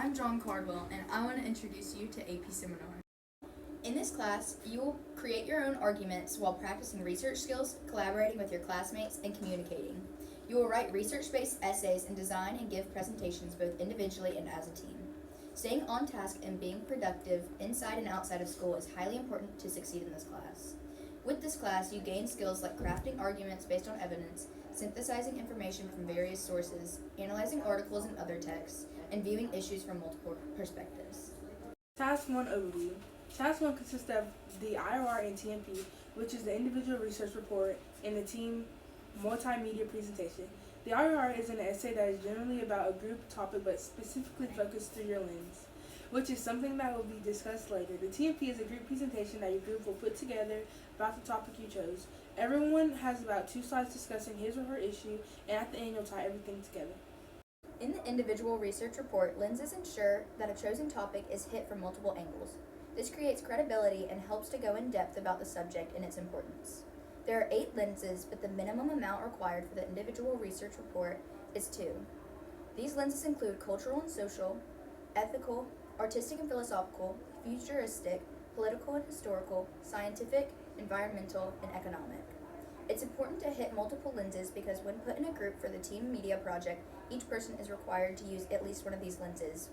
I'm John Cardwell, and I want to introduce you to AP Seminar. In this class, you will create your own arguments while practicing research skills, collaborating with your classmates, and communicating. You will write research-based essays and design and give presentations both individually and as a team. Staying on task and being productive inside and outside of school is highly important to succeed in this class. With this class, you gain skills like crafting arguments based on evidence, synthesizing information from various sources, analyzing articles and other texts, and viewing issues from multiple perspectives. Task 1 overview. Task 1 consists of the IRR and TMP, which is the individual research report, and the team multimedia presentation. The IRR is an essay that is generally about a group topic but specifically focused through your lens, which is something that will be discussed later. The TMP is a group presentation that your group will put together about the topic you chose. Everyone has about 2 slides discussing his or her issue, and at the end you'll tie everything together. In the individual research report, lenses ensure that a chosen topic is hit from multiple angles. This creates credibility and helps to go in depth about the subject and its importance. There are 8 lenses, but the minimum amount required for the individual research report is 2. These lenses include cultural and social, ethical, artistic and philosophical, futuristic, political and historical, scientific, environmental, and economic. It's important to hit multiple lenses because when put in a group for the team media project, each person is required to use at least one of these lenses.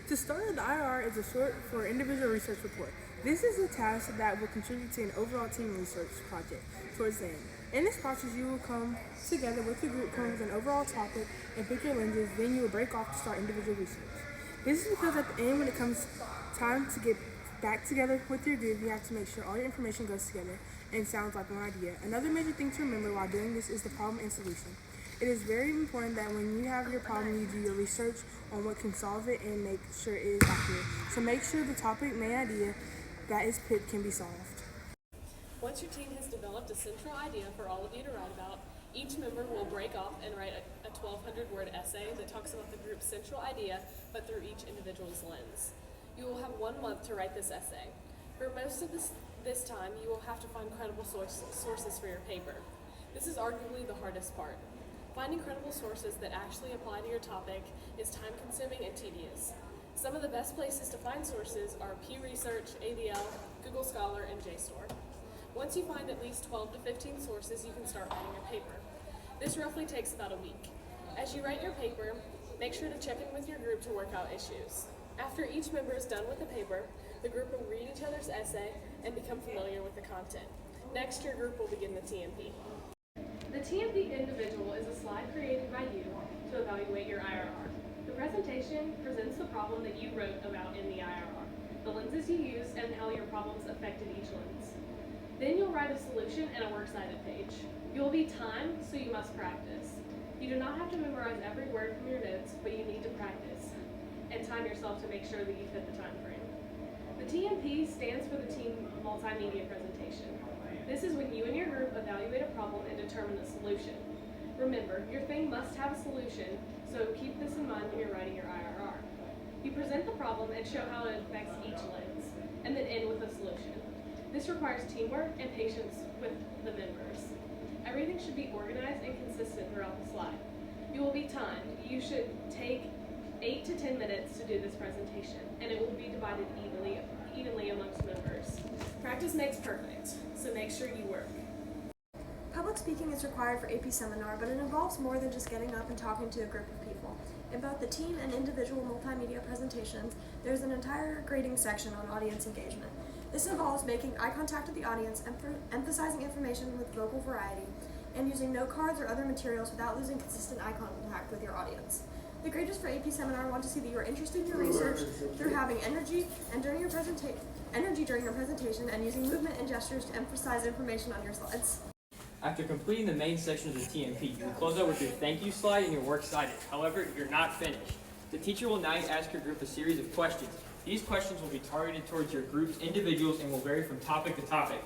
To start, the IRR is a short for individual research report. This is a task that will contribute to an overall team research project towards the end. In this process, you will come together with your group, come with an overall topic, and pick your lenses, then you will break off to start individual research. This is because at the end, when it comes time to get back together with your group, you have to make sure all your information goes together and sounds like one idea. Another major thing to remember while doing this is the problem and solution. It is very important that when you have your problem, you do your research on what can solve it and make sure it is accurate. So make sure the topic, main idea that is picked can be solved. Once your team has developed a central idea for all of you to write about, each member will break off and write a 1,200-word essay that talks about the group's central idea, but through each individual's lens. You will have 1 month to write this essay. For most of this time, you will have to find credible sources for your paper. This is arguably the hardest part. Finding credible sources that actually apply to your topic is time-consuming and tedious. Some of the best places to find sources are Pew Research, ADL, Google Scholar, and JSTOR. Once you find at least 12 to 15 sources, you can start writing your paper. This roughly takes about a week. As you write your paper, make sure to check in with your group to work out issues. After each member is done with the paper, the group will read each other's essay and become familiar with the content. Next, your group will begin the TMP. The TMP individual is a slide created by you to evaluate your IRR. The presentation presents the problem that you wrote about in the IRR, the lenses you used, and how your problems affected each lens. Then you'll write a solution and a works cited page. You will be timed, so you must practice. You do not have to memorize every word from your notes, but you need to practice and time yourself to make sure that you fit the time frame. The TMP stands for the team multimedia presentation. This is when you and your group evaluate a problem and determine the solution. Remember, your thing must have a solution, so keep this in mind when you're writing your IRR. You present the problem and show how it affects each lens, and then end with a solution. This requires teamwork and patience with the members. Everything should be organized and consistent throughout the slide. You will be timed. You should take 8 to 10 minutes to do this presentation, and it will be divided evenly amongst members. Practice makes perfect, so make sure you work. Public speaking is required for AP Seminar, but it involves more than just getting up and talking to a group of people. In both the team and individual multimedia presentations, there's an entire grading section on audience engagement. This involves making eye contact with the audience, emphasizing information with vocal variety, and using note cards or other materials without losing consistent eye contact with your audience. The graders for AP Seminar want to see that you are interested in your research through having energy during your presentation and using movement and gestures to emphasize information on your slides. After completing the main section of the TMP, you will close out with your thank you slide and your works cited. However, you're not finished. The teacher will now ask your group a series of questions. These questions will be targeted towards your group's individuals and will vary from topic to topic.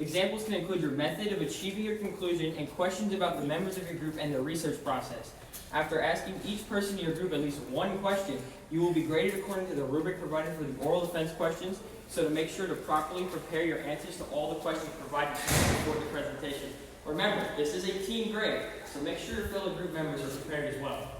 Examples can include your method of achieving your conclusion and questions about the members of your group and their research process. After asking each person in your group at least 1 question, you will be graded according to the rubric provided for the oral defense questions, so to make sure to properly prepare your answers to all the questions provided before the presentation. Remember, this is a team grade, so make sure your fellow group members are prepared as well.